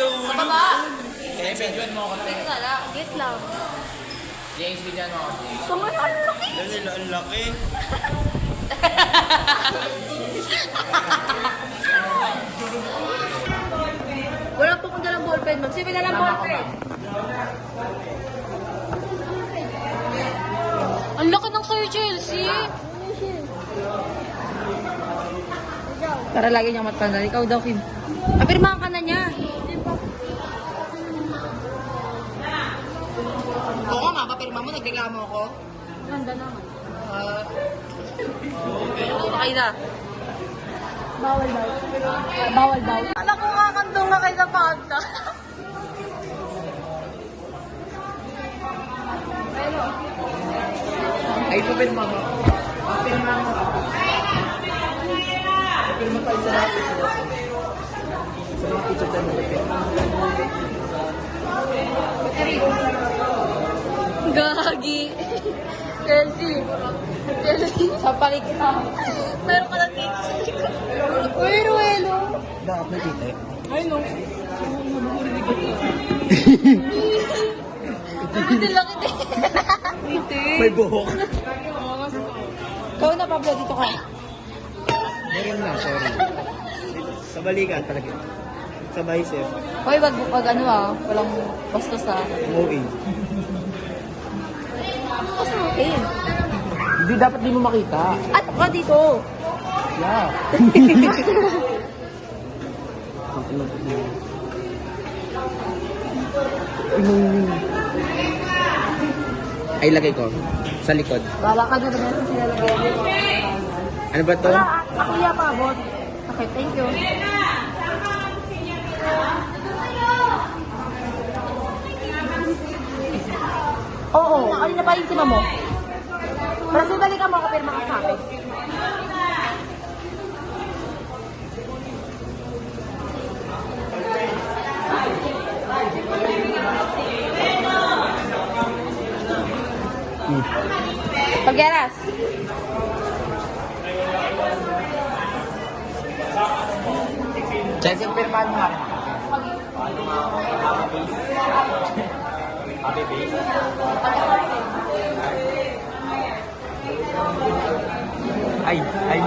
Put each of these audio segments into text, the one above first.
Sa baba. Kaya videoan mo ako. Tingnan na lang. Yes lang. James, videoan mo ako. Tungan ang laki. Dahil ang laki. Wala po kung dalang ballpen. Mag-sipin na lang ballpen. Ang laki ng sa'yo, Chelsea. Para lagi niyang matanda. Ikaw daw, Kim. Apirmahan ka na niya. Oo nga, papirma mo. Nagreklamo ako. Ganda naman. Okay na. Bawal daw. Bawal daw. Anak ko kakandong na kayo sa pagka. Ay, papirma mo. Papirma mo. Papirma tayo sa lahat. Sa mga picture tayo magpapirma. Gagi. Chelsea. Chelsea. Sa palig ka. Meron ka lang dito. Uy, Ruelo. Dapat may tite. Ay, no. Hindi lang ito. May buhok. Ikaw na, Pablo. Dito ka. Meron na, sorry. Sa balikan talaga. Sa bicep. Hoy, wag ano walang bastos OA. Kasi okay. Hindi, dapat di mo makita. At ka dito. Yeah. Ay, lagay ko. Sa likod. Bala ka na naman sila lagay. Ano ba to? Wala, ako pa, bot. Okay, thank you. Oo, nakalina pa yung sima mo. Para sa balikan mo ako, pero makasabi. Pagyaras. Chelsea, pirmahan mo nga. Ay, ay.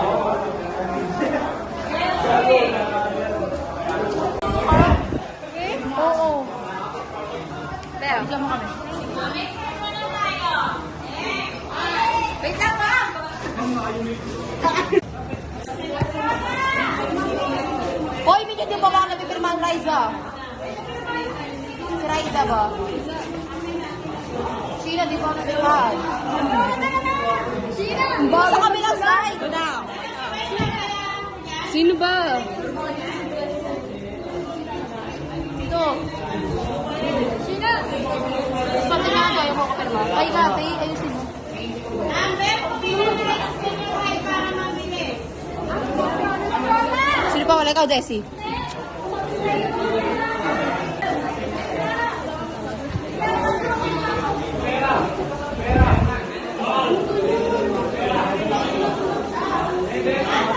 Oo. Pero, bigla mo kami. Wait lang ba? Hoy, bigyan yung baba na pipirmahan Raisa. Si Raisa ba? Sina, di ba napirmahan? Sina! Sa kabilang side na. Sino ba? Dito. Sina! Pati nga ba yung makapirma? Ay ka, ayusin mo. Sino pa wala? Ikaw, Desi.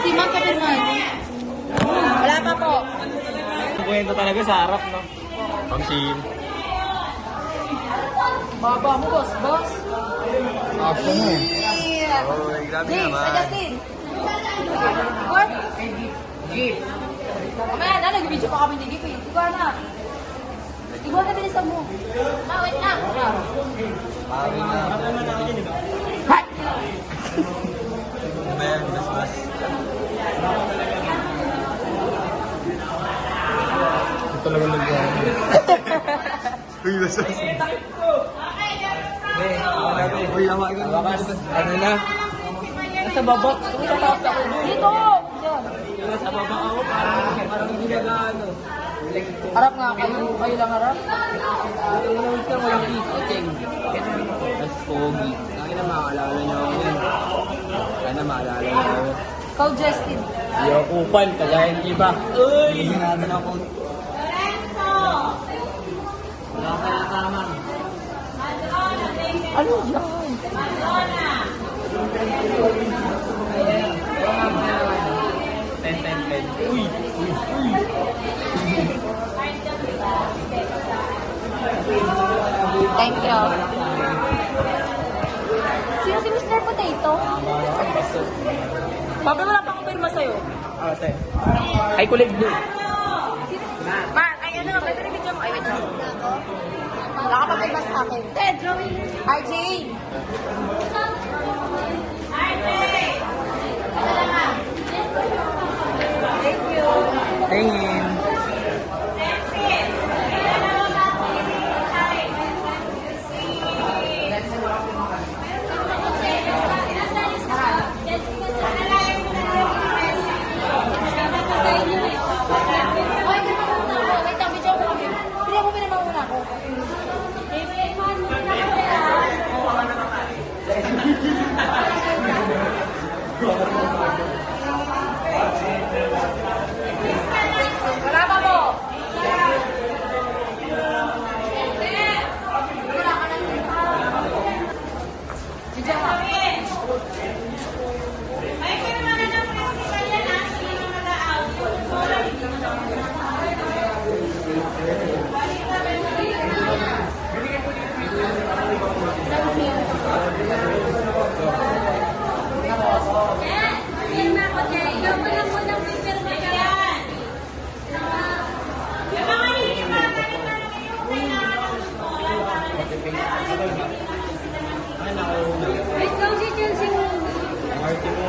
Si Mang Kapirman. Wala pa po. Ang kwento talaga sa harap, no? Ang scene. Baba mo, boss. Boss. Action mo eh. Yeah. Oy, grabe James, naman. Justin. Gip. Mamaya na, nag-video pa kami ni Gip eh. Diba na? Diba na bilisan mo? Wait na. Pawin na. Hat! Ayan, bas-bas. Ito talaga nag-ano. Uy, bas-bas. Uy, wakas. Ano na? Nasa baba. Dito! Diyan. Nasa baba ako, parang hindi nag-ano. Harap nga kayo. Kayo lang harap. Walang eating. Tapos pogi. Kaya na maalala niyo ako yun. Kaya na maalala niyo ako. Ikaw, Justin. Hindi ako kupal, kagaya ng iba. Uy! Hindi namin ako. Wala ka na tama. Ano yan? Ten. Uy! Uy! Uy! Papi, wala pa akong pirma sa'yo. Ate. Ay, kulay blue. Man, ay ano, pwede rin video mo. Ay, wait lang. Wala ka pa pirma sa akin. Ted, drawing. RJ! Thank you. Tingin. Wait lang, video mo kami. Pili mo pinama muna ako. Wala pa po. Video mo.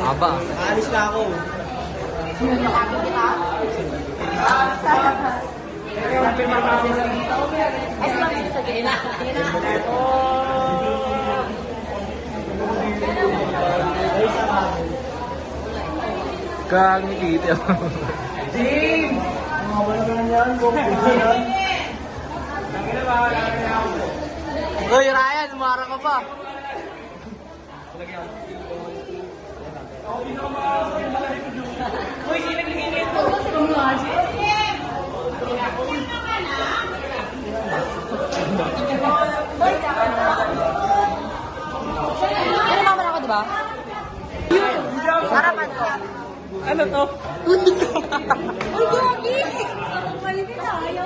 Aba. Aalis na ako. Nakapit kita. Ay, salamat sa gina. Kang dito. Jim! Wala na yan. Uy, Ryan, umara ka pa. Ano naman ako, diba? Harapan ko. Ano to? Uy, Gogi! Maliti tayo.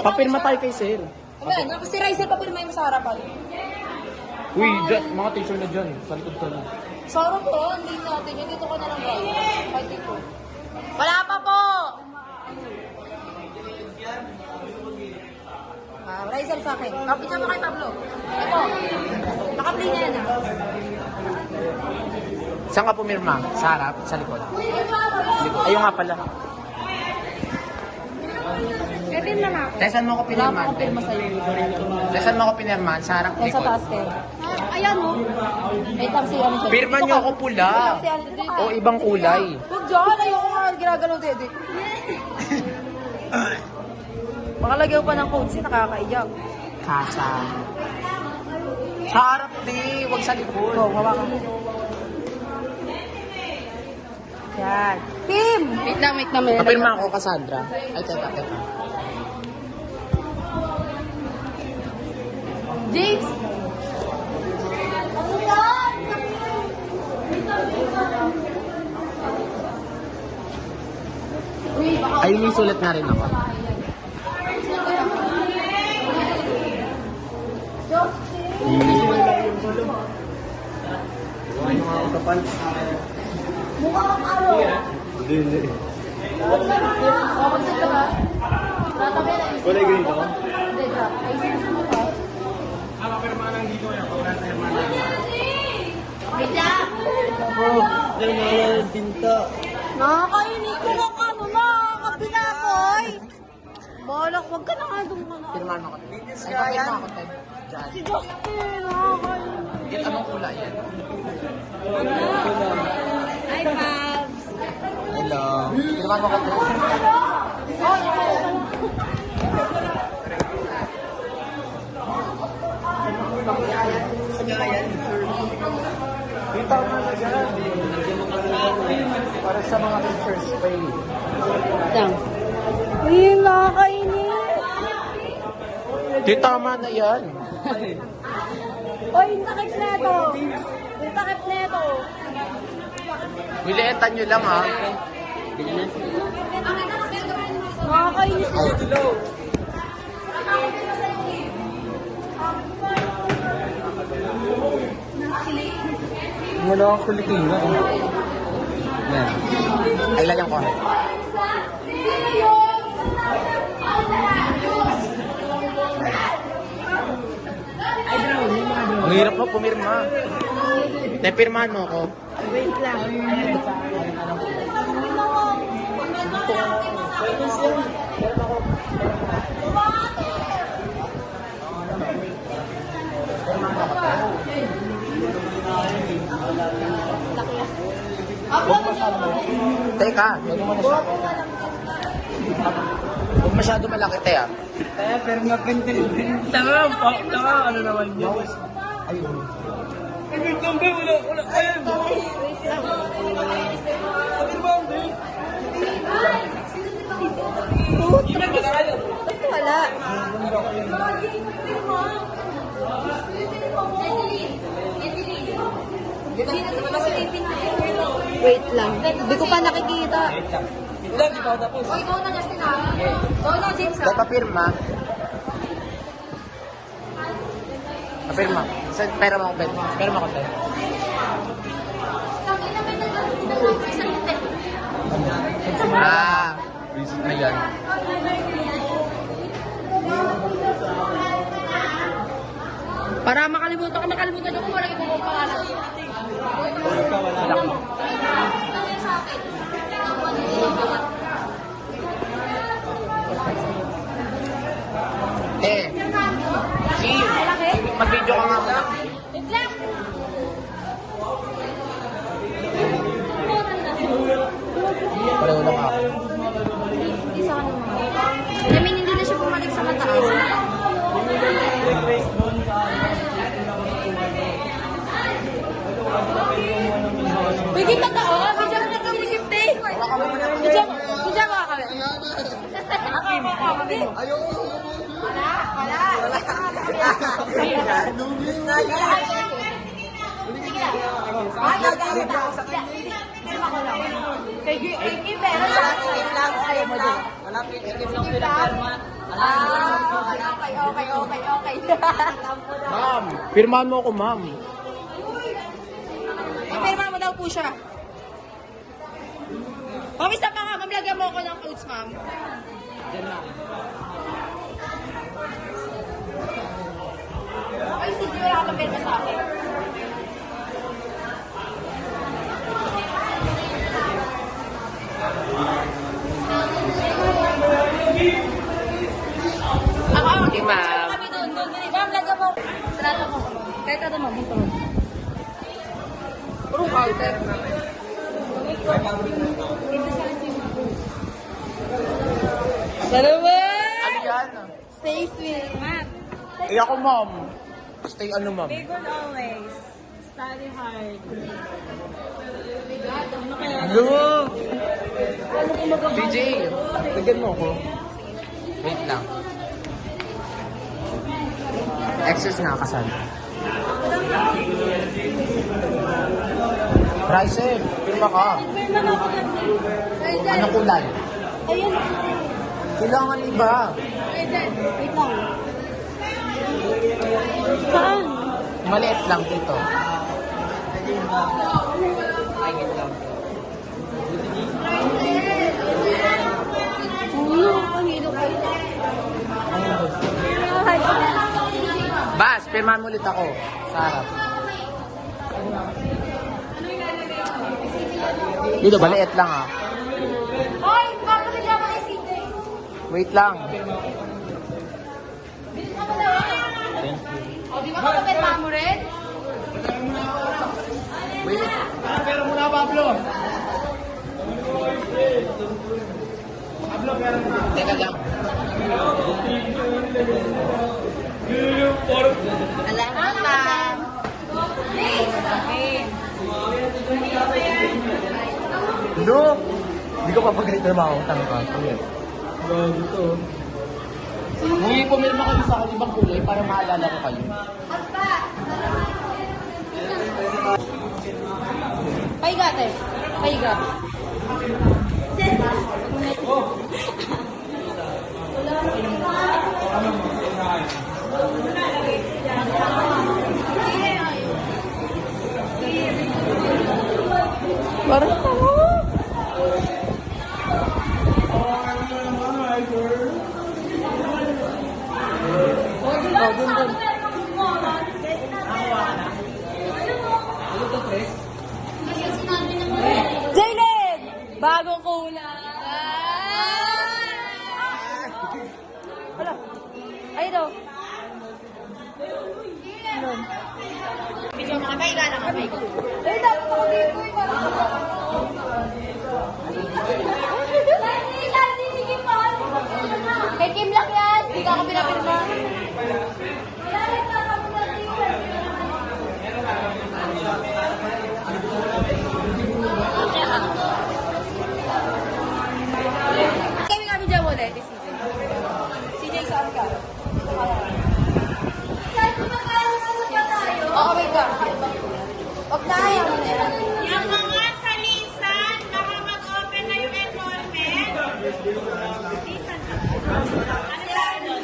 Papirma tayo kay Sir. Ano, si Rizel papirmay mo sa harapan. Uy, mga teacher na dyan. Sa likod ko na. Sorry po, hindi natin yun. Dito ko na lang ba? Kahit dito. Wala pa po! Rizel sa akin. Kapit niya mo kay Pablo. Ito. Nakaplay niya yan ah. Saan ka pumirma? Sa harap? Sa likod? Ayun nga pala. Pwede na na ako. Tesan mo ko Wala pa pinirman. akong pirma sa'yo. Tesan mo ko pinirman sa harap Yan sa likod. taas kayo. Ayan o. Wait lang si ano siya. Pirman Dito niyo ka. ako pula. Wait lang si ano. Dito ka. O ibang kulay. Huwag dyan. Ayoko nga ginagalaw dede. Makalagay pa ng code si nakakaiyak. Kasa. Sa harap di, wag sa likod. Go, hawakan mo. Yan. Tim! Wait lang, wait lang. Papirma ako, Cassandra. Ay, teka. James! Ano yan? Uy, baka... Ay, may sulat na rin ako. Mukha kang araw. Hindi. Kapag ka ba? Tatabi na isip. Wala yung ganito? Hindi, drop. Ay, isip mo ka. Bigla! Yan na tinta. Nakakainig ko ng ano, nakakapinapoy! Balak, wag ka na nga doon ka na. Pirman ako. Ay, papirma ako, Ted. Diyan. Si Justin, nakakainig. Git, anong kulay yan? Hi, Pabs! Hello. Pirman mo ko, Ted. Kita mo na dyan. Para sa mga teachers. Pay. Uy, nakakainig! Di, tama na yan. Uy, takip na ito! Takip na ito! Wiletan nyo lang, ha? Nakakainis ko. Wala akong kulitin na. Yan. Ay, lang ko. Ang hirap mo pumirma. Napirmahan mo ako. Wait lang. Teka, huwag masyado malaki, te ah. Kaya, pero mapintil. Tama, ano naman yun? Ayun. Wala, ayun. Wala. Wait lang. Hindi ko pa nakikita. Ilan, di ba tapos? O, ikaw na, Justin, ha? Ikaw na, James, ha? Dahil papirma. Papirma. Pera mo ako, Ben. Pera mo ako, Ben. Ah. Ayan. Para makalimutan ko, kung wala ibang pangalan. Laki. Eh. Si. Mag-video ka nga muna. Wait lang. Pareho lang ako. Hindi sa kanong mga. I mean, hindi na siya bumalik sa mataas. Pwede ba ito? Bidya mo na kami ni 50. Bidya mo ka kami. Wala. Kay pero sa akin lang. Wala, pinigim lang sila perma. Okay. Ma'am, pirmahan mo ako, ma'am. Ipirma mo daw po siya. Ma'am, isa pa nga. Ma'am, lagyan mo ako ng clothes, ma'am. Ay, sige, wala ka pang pirma sa akin. Okay, ma'am. Kami doon. Ma'am, lagyan mo. Sarado mo. Kahit ka doon, ma'am. Dito, ma'am. Puro counter. Dalawa! Ano yan? Stay sweet. Ma'am. Eh ako, ma'am. Stay ano, ma'am? Big one always. Study hard. Look! DJ, lagyan mo ako. Wait lang. Excess na kasal. Bryson, pirma ka. Ano kulay? Ayun. Kailangan iba. Wait lang. Saan? Maliit lang dito. Bas, pirmahan mo ulit ako. Sa harap. Dito, maliit lang ah. Hoy, bakit hindi ako kay CJ? Wait lang. O, di ba kapapirma mo rin? Wait. Pero muna, Pablo. Teka lang. Salamat, ma'am. No! Hindi ko papagalit na makakutang ka. Gago to. Hindi pumirma kayo sa akin ibang kulay para maalala ko kayo. Paiga, te. Paiga. Parang dun. Jaylin! Bagong kulay! Wala. Ay, ito. Medyo makakaiga na kami. Ay, dapat ako dito yung kay Kim lang yan. Hindi ka ako pinapirma. Kami namin dyan ulit. CJ, saan ka? Oo, wait ka. Huwag na ayaw. Yung mga salisan, baka mag-open na yung enrollment. Salisan na. Ano sabi nun?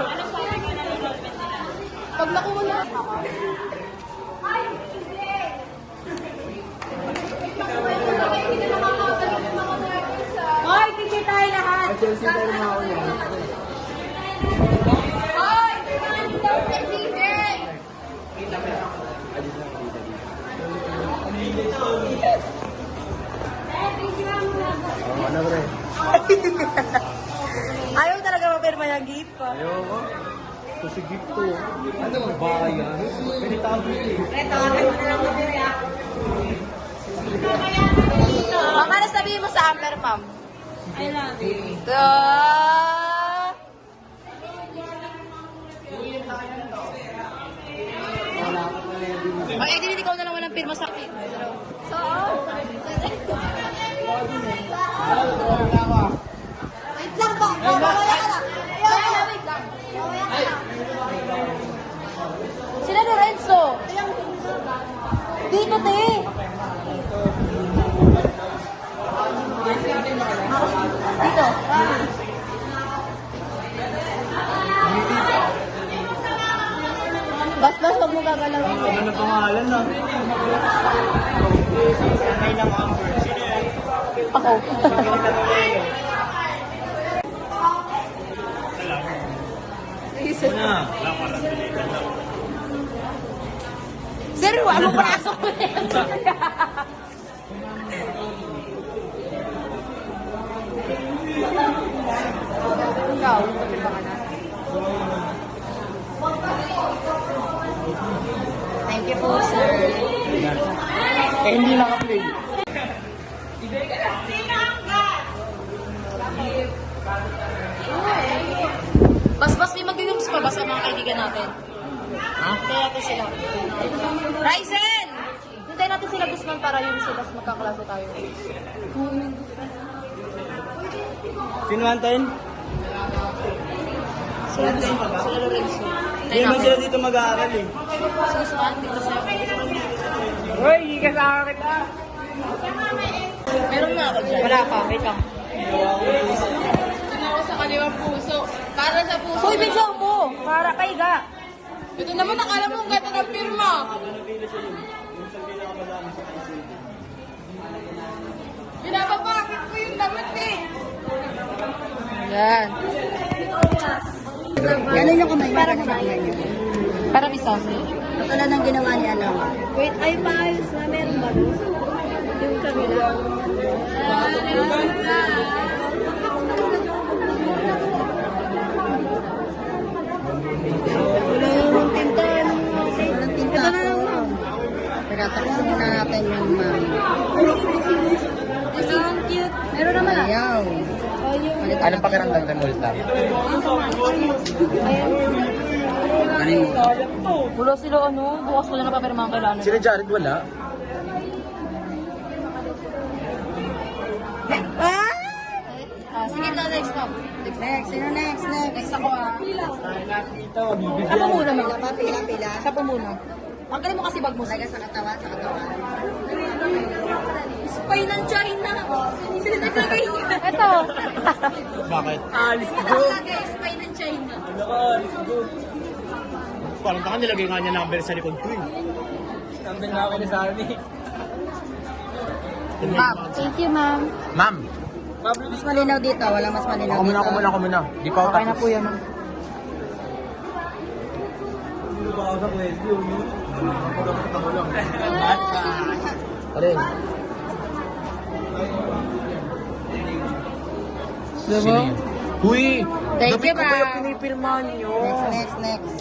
Ano sabi ko na enrollment nila? Pag nakuha na. Hoy, picture tayo lahat. Chelsea tayo na ako yan. Hoy, don't get CJ. Ano bre? Ayaw talaga mapirma yung gift ko. Ayoko. Ito si gift to. Ano ba yan? Ganito ang Ma'am, ano sabihin mo sa Amber, ma'am? I love you. Okay, din ikaw na lang walang pirma sa akin. So, wait lang po. Mamaya ka lang. Wait lang. Sila Lorenzo. Dito, te. Dito. Bas-bas, huwag mo gagalawin. Ano na pangalan na? Sanay lang Amber. Sino yan? Ako. Na. Sir, ano pasok mo na yan? Ikaw, kapit ka na. Thank you po, sir. Eh, hindi naka-play. Sino ang gas? Bas-bas may mag-rooms pa ba sa mga kaibigan natin? Ha? Hintayin natin sila. Ryzen! Hintayin natin sila, Guzman, para yung sila magkaklase tayo. Sino antayin? Sila Lorenzo. Hindi naman sila dito mag-aaral eh. Si Guzman, dito siya. Hoy, hindi kasama kita. Meron na ako dyan. Wala pa, wait lang. Tignan ko sa kaliwang puso. Para sa puso. Uy, bigyan mo! Para kay Ga. Ito naman, nakala mo ang ganda ng pirma. Pinapapakit ko yung damit eh. Yan. Gano'n yung kamay para sa kamay niya. Para isa. Katulad ng ginawa ni ano. Wait, ay paayos na. Meron ba doon? Yung kabila. Wala yung tinta. Walang tinta ko. Nagatapusin muna natin yung Ang cute. Meron naman ah. ayaw. Anong pakiramdam ng multa? Ano yung Wala sila ano. Bukas wala na papirma ang kailangan. Sila Jared wala? Sige na, next na. next? Sino next? Next ako ah. Ito, bibigyan. Siya po muna, mag. Pila. Siya po muna. Tanggalin mo kasi bag mo. Lagay sa katawan, sa katawan. Spy ng China. Sila naglagay niya. Ito. Bakit? Alis Nakalagay, spy ng China. Parang baka nilagay nga niya number sa likod ko eh. Number nga ako ni Sani. Thank you, ma'am. Ma'am, Mas malinaw dito, wala mas malinaw ako dito. muna. Di pa ako Okay na tapos. po yan, ma'am. ako sa pwesto, no? Nakapagapit ako lang. Alin? Diba? Uy! Thank damit you, ko ba yung ma'am. pinipirmahan nyo? Next.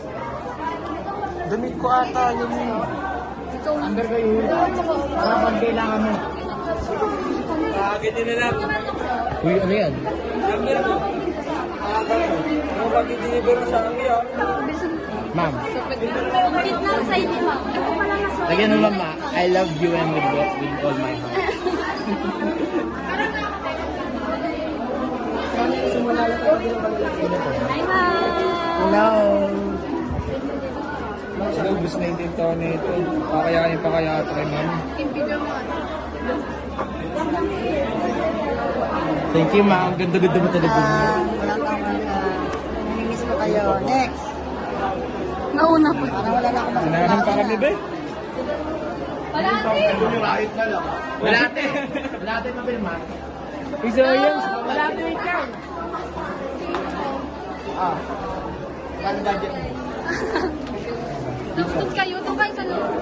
Damit ko ata yun eh. Under kayo. Para pag kailangan mo. Pakagitin na lang. Uy, ano yan? Number mo. Ano pag-deliver sa akin ah? Ma'am, Wait na sa inyo, ma'am. Ito pala na sa lagyan mo lang ma. I love you and with all my heart. Hi, ma'am. Hello. Ubus na yung tinto na ito. Kakayanin pa kaya ito kay ma'am. Thank you ma'am. Ganda-ganda mo talaga. Walang tawag ka. Namimiss ko kayo. Next. Nauna po. Parang wala na akong Sinahan pa kami ba? Right na lang. Walate. Walate pa pirma. Isa yan. Walate wait lang. Ah. Kano budget mo? Tugtog kayo. Ito kayo sa loob.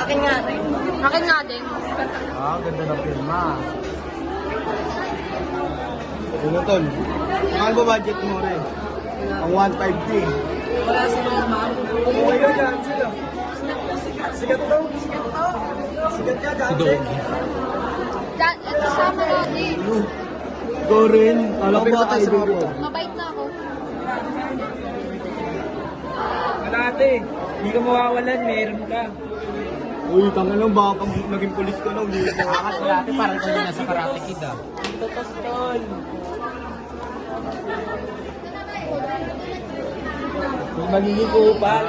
Akin nga rin. Akin nga din. Ah, ganda ng pirma. Ano tol? Mahal ba budget mo rin? Ang 150. Wala si mama. Okay ka dyan sila. Sigat to. Sigat ka dyan. Ito sama natin. Go rin. Alam ko ba tayo dito? Mabait na ako. Walate. Hindi ka mawawalan. Meron ka. Uy, tanga lang baka pag naging polis ka lang. Hindi ka Walate parang tayo nasa Karate Kid ah. Maliligo pa.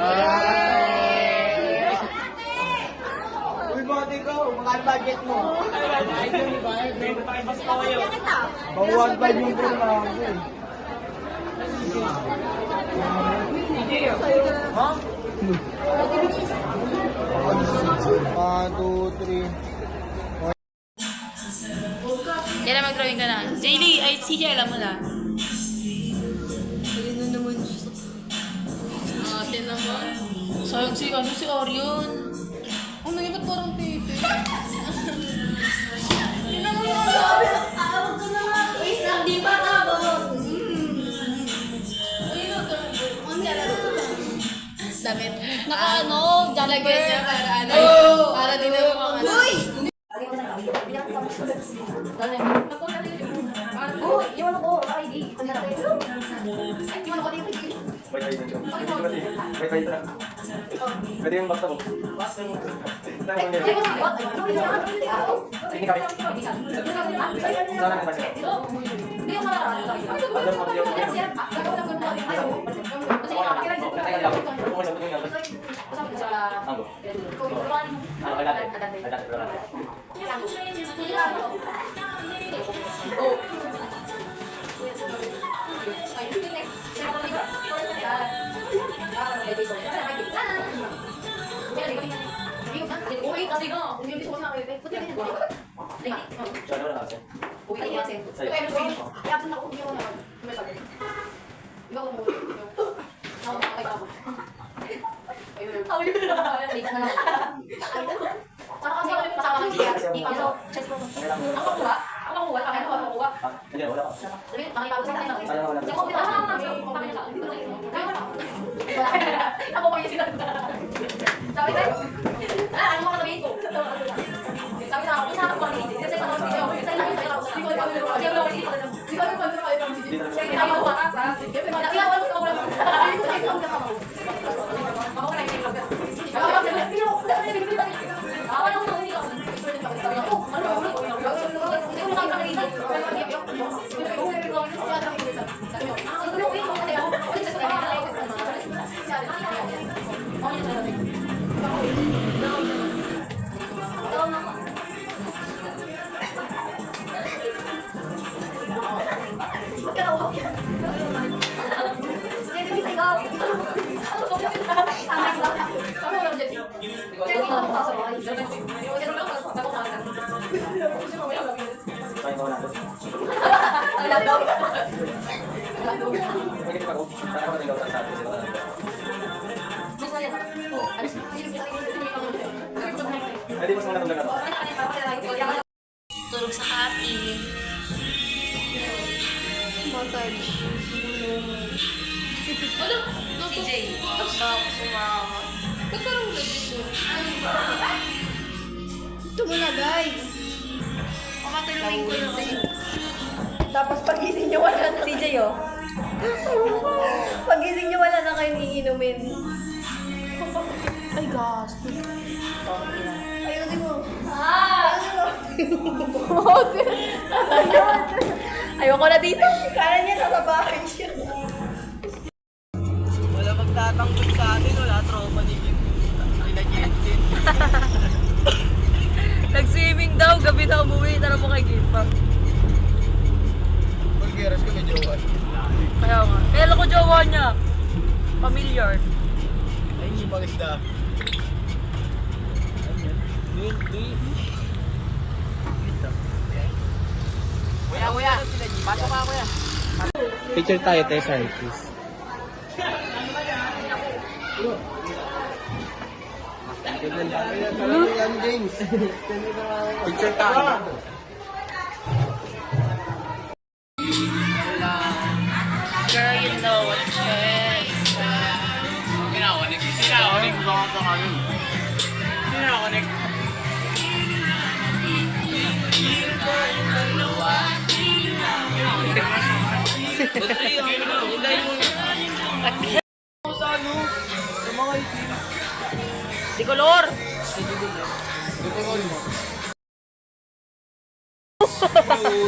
Uy, bati ko. Makal budget mo. Bang 1.5 yung pirma ako eh. Ha? 1, 2, 3. Yan na mag-drawing ka na. Jaylee, ay CJ, alam mo na. Ayun na naman siya. Ate naman. Sayang si Orion. Oh, ba't parang tete? Tinan mo yung sabi. Tawag ko na nga. Wait lang, di ba tapos? Ayun na. Damit. Naka ano, jumper. Niya para ano. Para din naman mga ano. Uy! Iwan ko. ID. Iwan ko dito. Pwede yung baksa mo. Uy, kasi nga, kung yung gusto ko na kayo, puti ka niya. Uy, kasi nga, kasi. Kaya ako hindi ako na. Ikaw mo. Ako na, kaya ako. Ako yun na. Dito na lang. Saka kasi ako pasama ng siya. Di pa so, chest ko. Ako kuha. Ako kuha. Ako kuha. Hindi, wala ka. Sabi, makita ko sa akin. Ako kuha. Ako pa yung sila. Sabi tayo. Ano mga sabihin ko? Sabi na ako, isa ako kami. Kasi sa mga video, isa lang tayo. Hindi ko ikaw yung kasi ako dito. Hindi ko ikaw yung kami. Sige, tayo ko ka. Sige, ikaw ano ka wala. Hindi ko ikaw ka. Ako na yung vlog. Ako na yung vlog. Ako na yung vlog. Pwede ka Tulog sa happy. Massage. Ano? Si Jay. Ako sumama. Ba't parang nandito? Ito muna, guys. Pakatulungin ko yung Tapos pagising niyo wala na. Si Jay, oh. Pagising niyo wala na kayong iinumin. Ay, gas. Ayusin mo. Ayoko na dito. Kala niya nasa bahay siya. Wala magtatanggol sa atin, wala tropa ni Kim. Kina Jensen. Nag-swimming daw. Gabi na umuwi. Tara mo kay Gipa. Pag-geras ka may jowa. Kaya nga. Kaya ko jowa niya. Familiar. Ay, hindi pang isda. Kuya, pasok ka kuya. Picture tayo, Tessa, please. Yan, James. Picture tayo. Girl, you know what it is. Sinakonik ba ka kami? Sinakonik. Di color.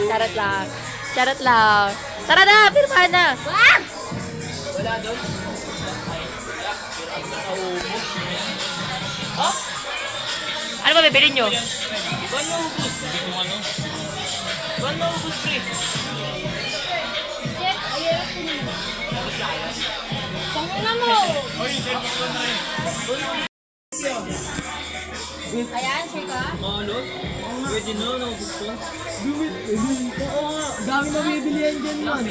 Charot lang. Charot lang. Tara na, pirmahan na. Wala doon? Ano ba bibilin nyo? Buwan na ubus. Buwan na ubus, pre. Ayan, sure ka? Malot? Pwede na, naubos ko. Oo nga, dami na bibilihan dyan man.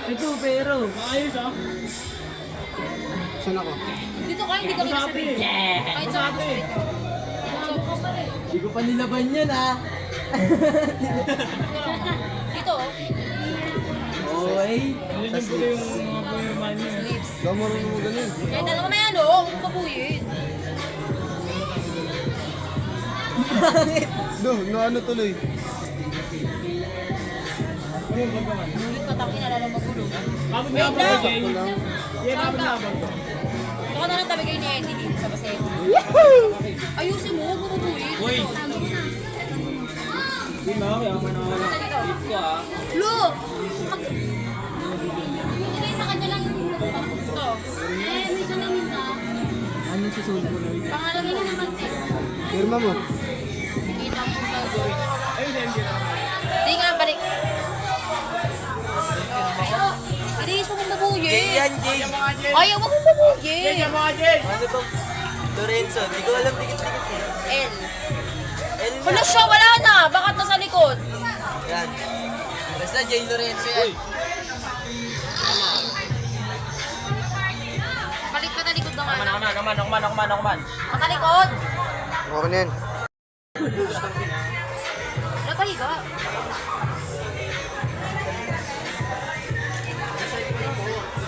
Ito, pero. Ayos ah. Saan ako? Dito ka, hindi ka sabihin. Kahit sa ako. Hindi ko pa nilaban yan ah. Dito. Okay. Tapos lips. Lips. Gawin mo rin mo ganun. Kahit alam mo may ano, huwag mabuyin. Do, na ano tuloy? Ulit patangin, alala magulo. Bakit Wait lang. Sakto lang. Saan ka? Ito ka na lang tabi kayo ni Eddie dito sa basero. Ayusin mo, huwag mo mabuyin. Uy. Hindi na, kaya man ako lang. Tip ko ah. Lo! Ibigay sa kanya lang yung ito. May salamin ka. Ano susunod mo na? Pangalagay na naman eh. Firma mo. Kita mo sa Hindi nga, balik. Hindi, gusto mong mabuyin. Yan, Jay. Ayaw mo mabuyin. Ano to? Lorenzo, hindi ko alam dikit-dikit eh. L. L na. Wala siya, wala na. Bakit nasa likod? Yan. Basta Jay Lorenzo yan. Balik ka na likod ng ano. Naman. Matalikod. Okay na yan. Napahiga.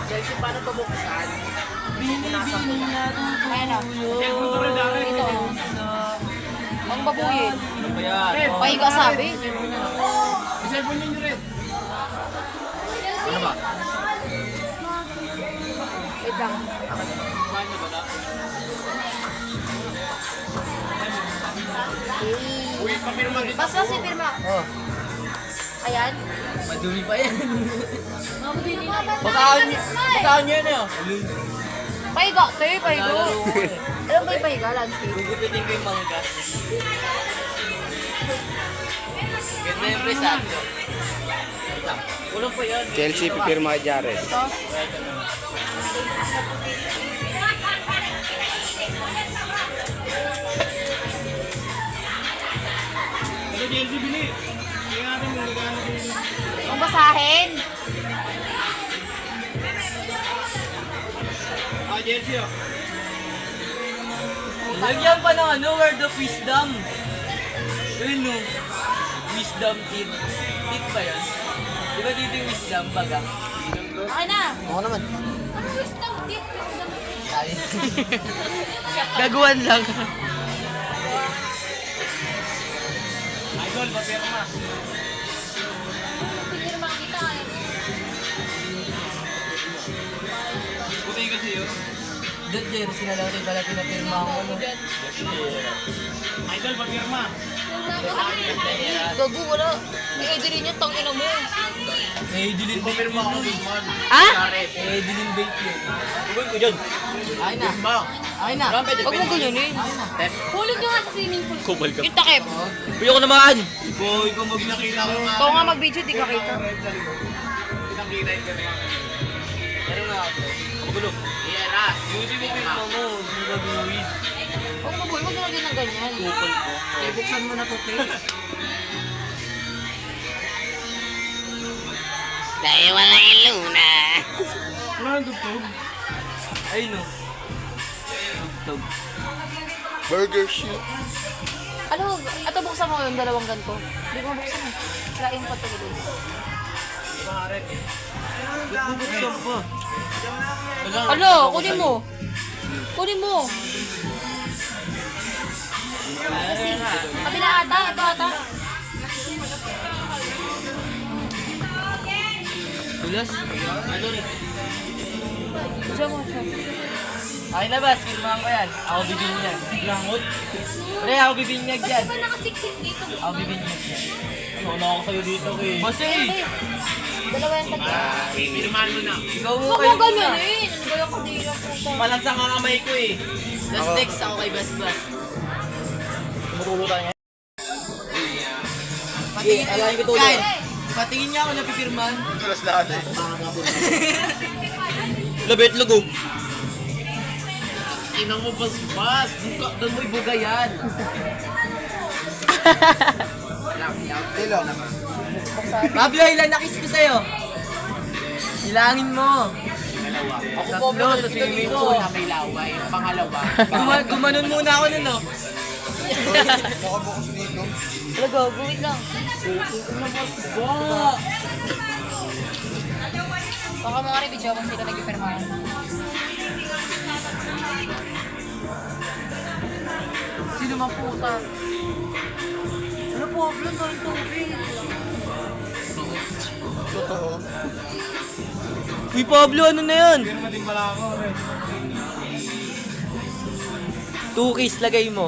Chelsea, paano ito buksan? Ayan na. Ito. Ang babuyin. Ano ba yan? Pahiga sabi. Cellphone ninyo rin. Ano ba? Wait lang. Uy, papirma dito. Basta si Pirma. Oh, Ayan. madumi pa yan. Bakaon Bakaon yan ah. Pahiga. Tayo pahiga. Alam ba yung pahiga? Landscape. Gugupitin ko yung mangga. Ganda yung presado. Kulang pa yan. Chelsea, pipirma kay Jared. Ito. Ito, Chelsea, bili. Hindi natin yung regalo ko yun. Ang basahin. Chelsea, oh. Lagyan pa ng ano, word of wisdom. Ayun no. Wisdom teeth. Teeth ba yan? Di ba dito yung wisdom baga? Okay na. Ako naman. Ano wisdom teeth? Gaguan lang. Idol, papirma. Pinirma kita eh. Puti kasi yun. Doon jersey na lang rin pala pinapirma ko. No? Idol, papirma. Gago, wala. Eh, di rin yung tangina mo. Dilin bait Papirma ako this one. Ha? Dilin bait yun. Huwag ko dyan. Ay na. Ay na. Huwag mo ganyanin. Hulog nyo nga sa swimming pool. Kubal ka. Yung takip. Uy ako naman. Boy, kung magnakita ko nga. Ikaw nga mag-video, di ka kita. Pinakita yung ganyan. Pero nga ako. Magulo. Iyara. Yung pinipirma mo. Yung gagawin. Huwag mo boy, huwag mo lagyan ng ganyan. Kupal ko. Eh, buksan mo na to, Kay. Dahil wala yung luna. Wala nang tugtog. Ay no. Tugtog. Burger shoot. Ano, ito buksan mo yung dalawang ganito. Hindi mo buksan eh. Kirain ko ito doon. Buksan pa. Ano, kunin mo. Kunin mo. Kasi, kabila ata, ito ata. Tulas? Ano rin? Diyan mo siya. Ay labas, firmahan ko yan. Ako bibinyag. Langot? Pre, ako bibinyag yan. Diba nakasiksik dito? Ako bibinyag yan. Ano ako sa'yo dito, Kay? Bossy! Eh, dalawa yung tag. Pirmahan mo na. Ikaw mo Huwag kayo mo ganyanin. Ano ba yung kadira po? Malansang ang kamay ko eh. Tapos next ako kay Bas Bas. Tumutulo tayo ngayon. Patingin alahin ko tulad. Patingin niya ako na pipirman. Tulas lahat eh. Labet lugo. Inang mo bas-bas. Doon mo ibuga yan. Dilo. Pablo, ilan nakis ko sa'yo? Ilangin mo. Ako Tatlo po sa swimming pool. na may laway. Pangalawa. Gumanon muna ako nun, no? Nakabukas dito. Wala gago, wait lang. Baka mga video kung sila nag-ipermahan. Sino mang puta? Ano po, Pablo? Sorry, tubig. Totoo. Uy, Pablo, ano na yan? Pirma din pala ako, eh. 2 keys lagay mo.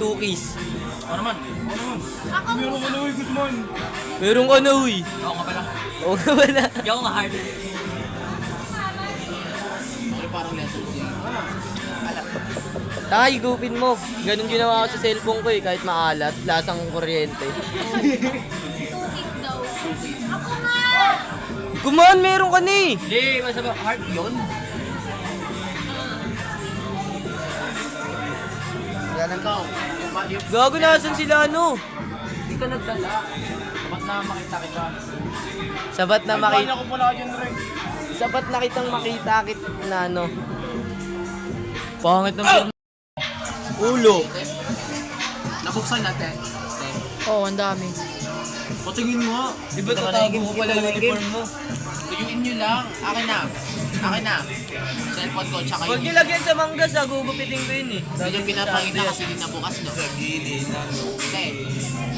2 keys. Ako naman. Meron ko na, uy, Guzman. Meron ka na, uy. Ako ka pala. Oo nga wala. Hindi ako nga hard. Okay, parang letter D. Taka, higupin mo. Ganun ginawa ko sa cellphone ko eh, kahit maalat. Lasang kuryente. Kumaan, meron ka na eh. Hindi, masama. Hard yun. Wala nang tao. Gago, nasan sila ano? Hindi ka nagdala. Dapat na makita kita. Sabat na Ay, makita. ko pala dyan, Ray. Sabat na kitang makita kit na ano. Pangit ng ulo. Nabuksan natin. Oo, ang dami. Patingin mo nga. Di ba tatago ko pala yung uniform mo? Tuyuin nyo lang. Akin na. Akin na. Cellphone ko, tsaka Huwag yung... nilagyan sa mangga, sa gugupitin ko yun eh. Hindi yung pinapakita kasi din nabukas, no? Sa gilid. Hindi.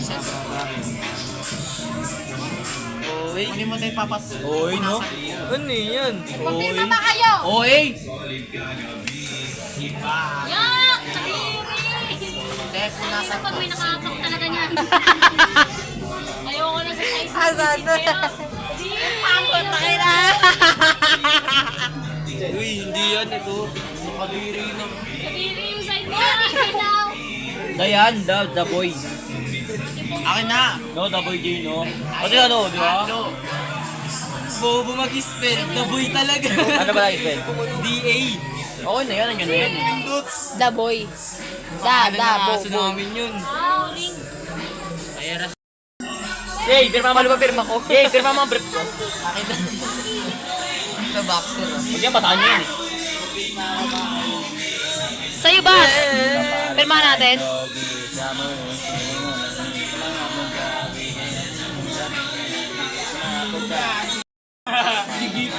Cellphone ko. Oy. Kunin mo tayo papat. Oy, no? Ano yan? Oy. Magpirma ba kayo? Oy! Yak! Kadiri! Hindi, kung nasa Pag may nakapak talaga niyan. Ayoko na sa size. Asan na? Di, pangkot na kayo na. Uy, hindi yan ito. Nakadiri na. Kadiri yung side mo. Kadiri daw. Dayan, the boy. Akin na! No, the boy J, no? Pati ano, di ba? Ano? Bobo mag-spell, the boy talaga. Ano ba lang-spell? D-A. Okay na yan, na yan. The boy. Aso namin yun. Wow, ring. Yay, pirma mo ba pirma ko? Yay, pirma mo ang brief ko. Akin na. Sa boxer. Huwag yan, bataan nyo yun eh. Sa'yo, Bas. Pirma natin. Sige.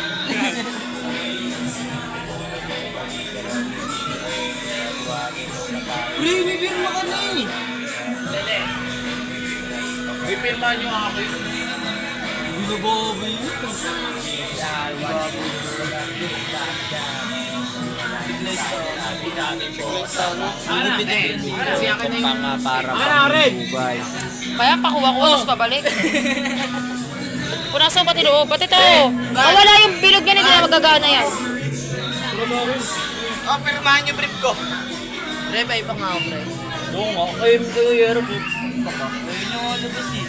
Pre, may pirma ka na eh. Pipirma nyo ako yun. Binabago yun. Kasi akin na yung para Pare! Kaya pakuha-kuha, tapos pabalik. Punasan pati loob. Ba't ito? Wala yung bilog yan, hindi na magagana yan. Oh, pirmahan nyo brief ko. Pre, may ibang nga ako, pre. Oo nga, kayo yero po. Kayo nyo nga labas eh.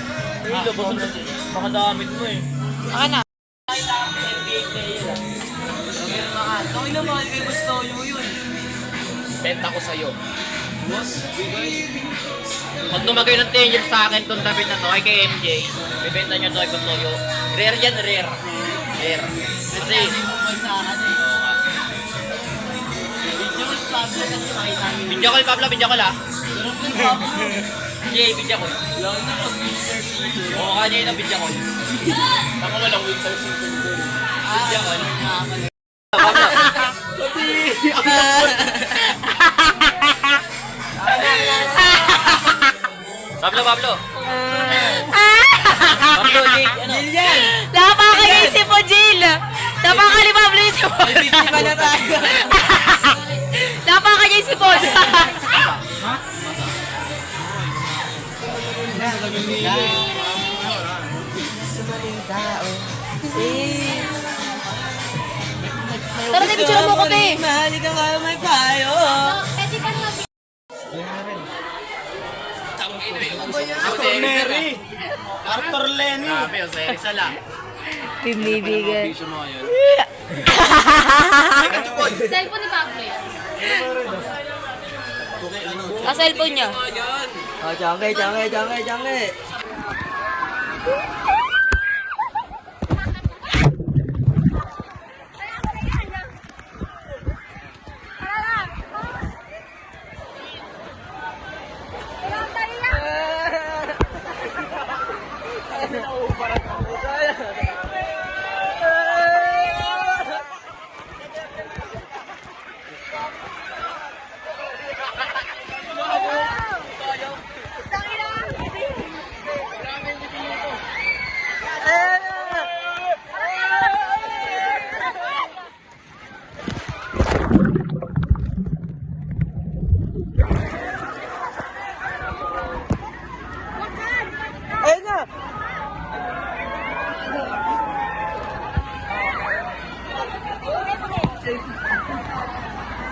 Kayo labas na. Baka damit mo eh. Aka na. Kami naman, kay Bastoyo yun. Benta ko sa'yo. Pag lumagay ng 10 years sa akin itong damit na to, ay kay MJ, bibenta niya to ay Bastoyo. Rare yan, rare. Rare. Kasi, video call, Pablo, video call ah. Jay, video call. Lalo na pag winter season. Oo, kanya yun ang video call. Baka walang winter season doon. Video call. Pablo, Pablo. Pablo, Jay, ano? Napakaisip mo, Jill! Napakalimutan isip mo! Biktima na tayo. Napakaisip mo! Tara, tayo picture mo ko, te! Mahalikan ka may payo. Pwede ka na. Ako, Mary. Arthur Lenny. Grabe, o sa Erisa lang. Pinibigan. Cellphone ni Pablo yan. Sa cellphone niya. Oh, jange.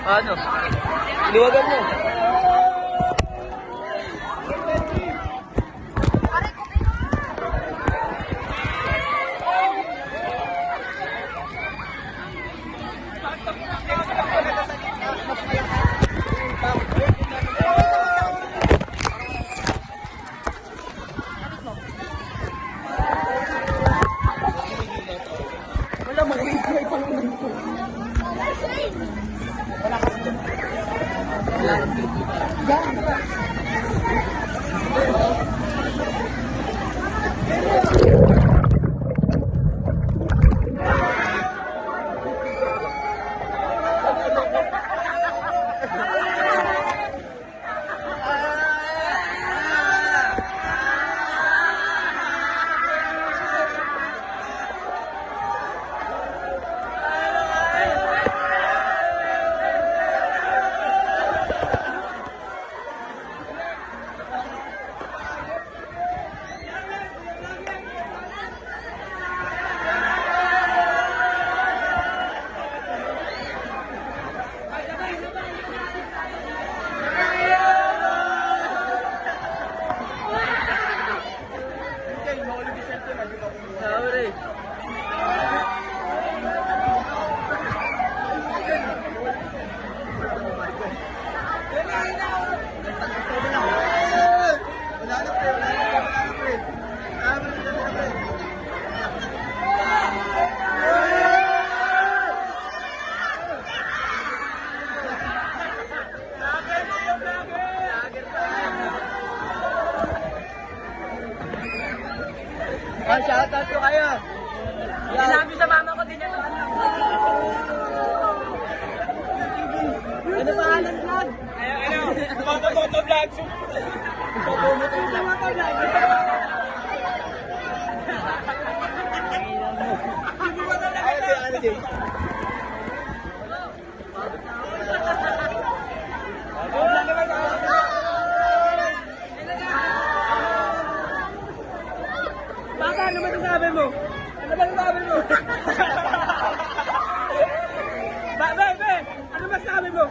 Ano? Liwagan mo. Shoutout ko kayo. Sinabi sa mama ko din ito. Ano pangalan vlog? Ano? Moto vlog. Moto vlog. Baka, ano ba sabi mo? Ano ba sabi mo? Be, ano ba sabi mo?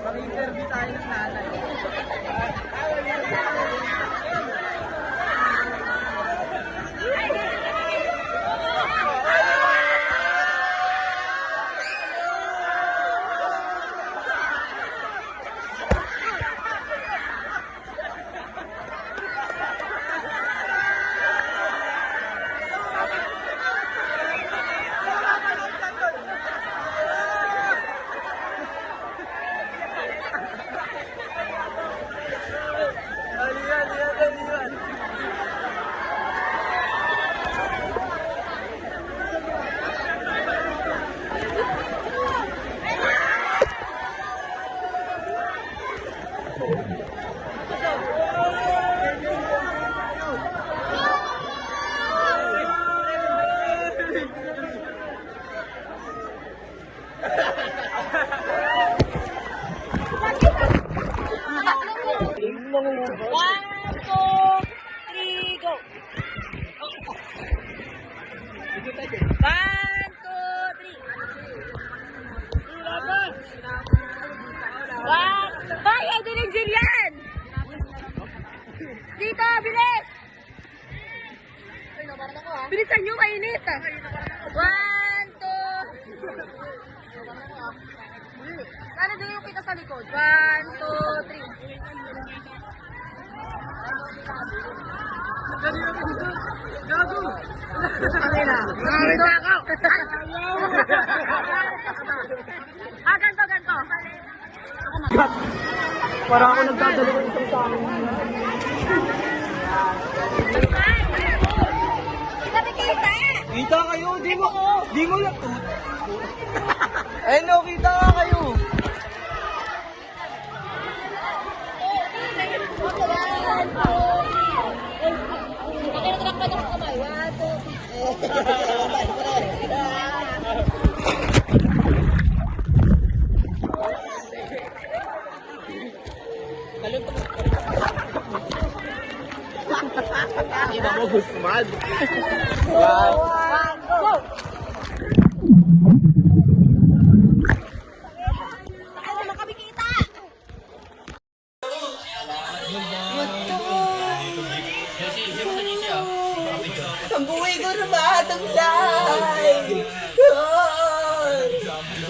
Mag-interview tayo ng nanay. Dito, bilis! Bilisan nyo, mainit! 1, 2... Sana doon yung kita sa likod. 1, 2, 3. Gago! Ganto. Para ako nagdadalo ng isang sa akin. Kita kayo, di mo lang. Eh no, kita nga kayo. Kita mo gusto mal. Wow. Ang buhay ko na matangay!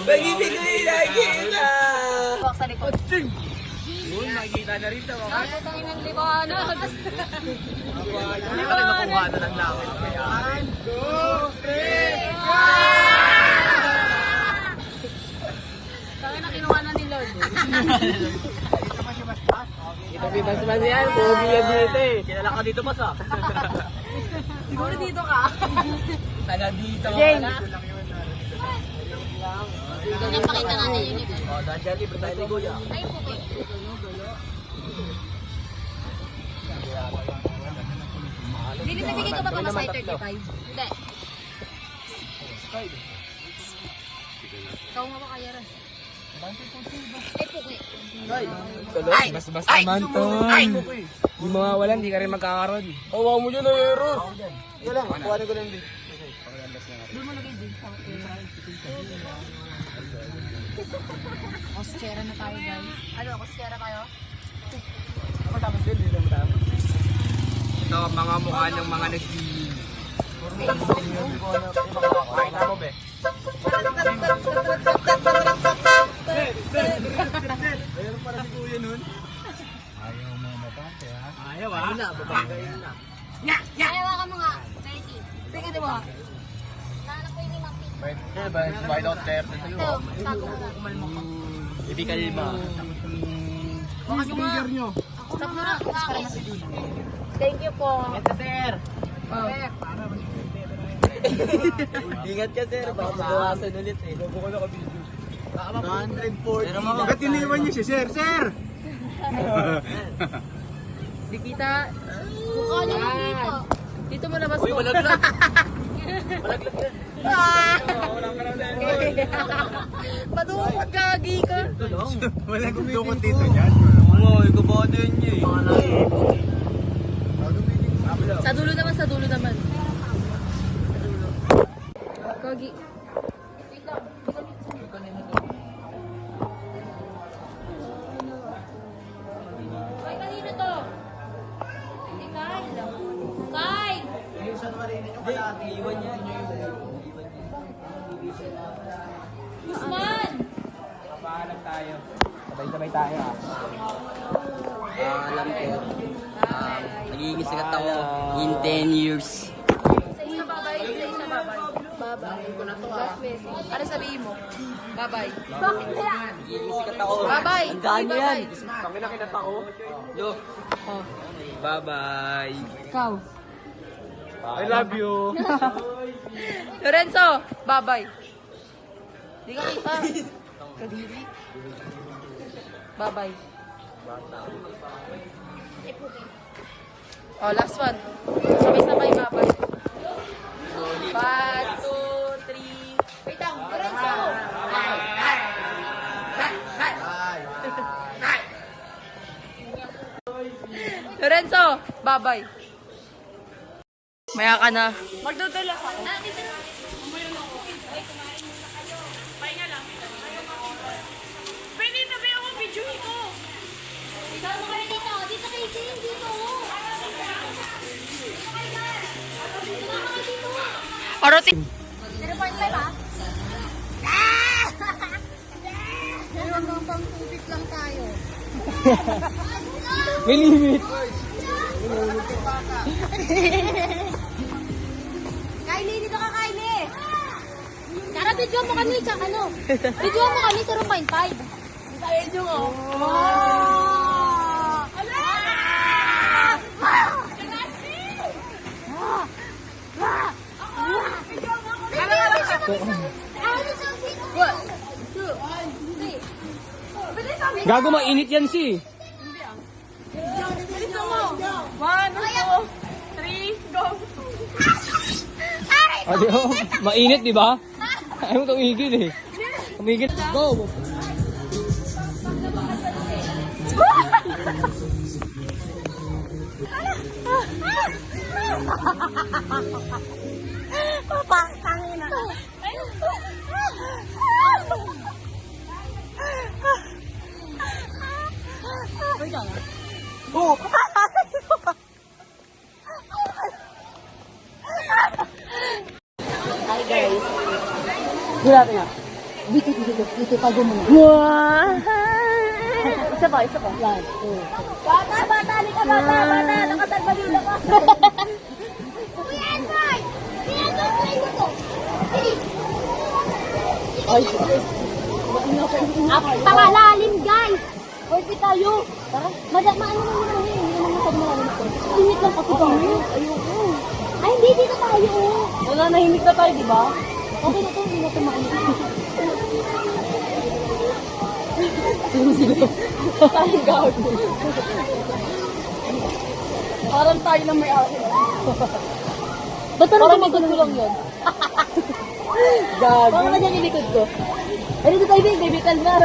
Pag-ibig ko yung nakikita! Huwag sa likod. Yun, makikita na rin ito. Ay, tayo ng liwanag. Hindi ka rin makuha na ng langit. 1, 2, 3, Tayo na kinuha na ni Lord. Ito bibas-bas yan, pogi yan dito eh. Kilala ka dito pas ah. Siguro dito ka. Taga dito. Jane. Dito lang yun. Ito na pakita natin yung likod. O, dahil libre tayo ni Kuya. Ay, puti. Hindi nabigay ka ba pa mas 35? Hindi. Ikaw nga ba kaya rin? Ay, puti. Ay! Basta naman to. Di mawawalan, di ka rin magkakaroon. Hawa mo dyan, Eros. Yan lang, kuhanin ko lang din. Doon mo lagay din. Koskera na tayo, guys. Ano, koskera kayo? Ito, mga mukha ng mga nagsiling. Ay, tamo be. Ayun para si Kuya nun. Ayaw mga batante ha? Ayaw ha? Ayun na, babagay na. Ayaw ka mga 30. Tingin mo ha? Nahanap ko yung limang piso. Buy out there. Ito, tago mo. Ibig kalma. Speaker nyo. Stop mo na. Thank you po. Ingat ka, sir. Baka mabawasan ulit eh. 140. Ba't iniwan nyo si Sir? Sir! Di kita. Mukha niya mo dito. Dito mo labas mo. Malaglag. Madukot gagi ka. Wala kong dukot dito dyan. Oo, ikaw ba din niya eh. Sa dulo naman, sa dulo naman. Sa dulo. Gagi. Ay, kanino to? Hindi, Kyle. Kyle! Iwan niya. Usman! Sabay-sabay tayo ah. Alam ko. Nagiging sikat ako in 10 years. Sa isa babay, sa isa babay. Babay. Last message. Ano sabihin mo? Babay. Bakit kaya? Nagiging sikat ako. Babay. Ang daan Babay. yan. Kami na kinata ko. Lo. Oh. Bye-bye. Ikaw. I love you. Lorenzo, babay. Di ka kita. Kadiri. Babay. Oh, last one. Sabay-sabay babay. 1, 2, 3. Wait lang, Lorenzo. Lorenzo, babay. Maya ka na. Magdudulas ako. Pwede tabi ako video ko. Ikaw mo kayo dito. Dito kayo dito. Dito. Arating. 0.5 ha? Hanggang tubig lang tayo. May limit. Kylie, dito ka, Kylie. Tara, video mo kami, tsaka ano? Video mo kami, 0.5. Video mo. Gago, mainit yan si. 1, 2, 3, go. Adi, oh, mainit, di ba? Ayaw mo tumigil eh. Tumigil. Go! Papakangin na. Oh! Hi guys. Hila natin nga. Dito tago mo na. Isa pa. 1, 2. Bata, halika bata. Nakatagbalyo na ka. Kuya Enroy! Kuya Enroy, try mo to. Pangalalim guys! Pwede tayo. Tara. Maano naman yun. Hindi naman matagmalalim ko. Limit lang kasi kami. Ayoko. Ay, hindi. Dito tayo. Wala, nahimik na tayo, di ba? Okay na to. Hindi na tumakas. Tayong gawin. Parang tayo lang may akin. Parang likod ko lang yun. Gago. Parang na dyan yung likod ko. Ay, dito tayo, baby. Kalma.